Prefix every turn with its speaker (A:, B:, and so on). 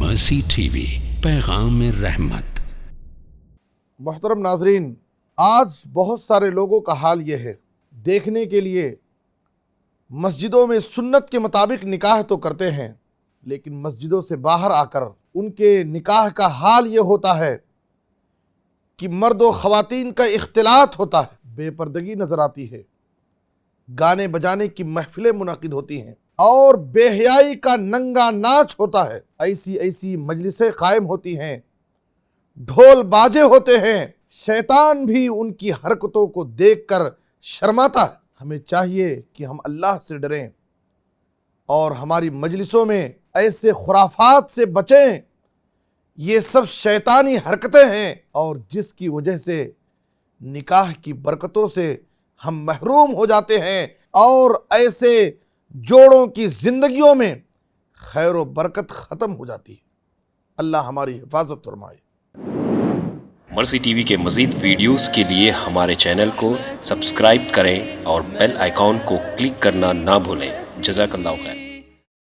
A: مرسی T V, پیغام رحمت۔
B: محترم ناظرین، آج بہت سارے لوگوں کا حال یہ ہے، دیکھنے کے لیے مسجدوں میں سنت کے مطابق نکاح تو کرتے ہیں، لیکن مسجدوں سے باہر آ کر ان کے نکاح کا حال یہ ہوتا ہے کہ مرد و خواتین کا اختلاط ہوتا ہے، بے پردگی نظر آتی ہے، گانے بجانے کی محفلیں منعقد ہوتی ہیں اور بے حیائی کا ننگا ناچ ہوتا ہے۔ ایسی مجلسیں قائم ہوتی ہیں، ڈھول باجے ہوتے ہیں، شیطان بھی ان کی حرکتوں کو دیکھ کر شرماتا ہے۔ ہمیں چاہیے کہ ہم اللہ سے ڈریں اور ہماری مجلسوں میں ایسے خرافات سے بچیں۔ یہ سب شیطانی حرکتیں ہیں اور جس کی وجہ سے نکاح کی برکتوں سے ہم محروم ہو جاتے ہیں اور ایسے جوڑوں کی زندگیوں میں خیر و برکت ختم ہو جاتی ہے۔ اللہ ہماری حفاظت فرمائے۔
C: مرسی ٹی وی کے مزید ویڈیوز کے لیے ہمارے چینل کو سبسکرائب کریں اور بیل آئیکن کو کلک کرنا نہ بھولیں۔ جزاک اللہ خیر۔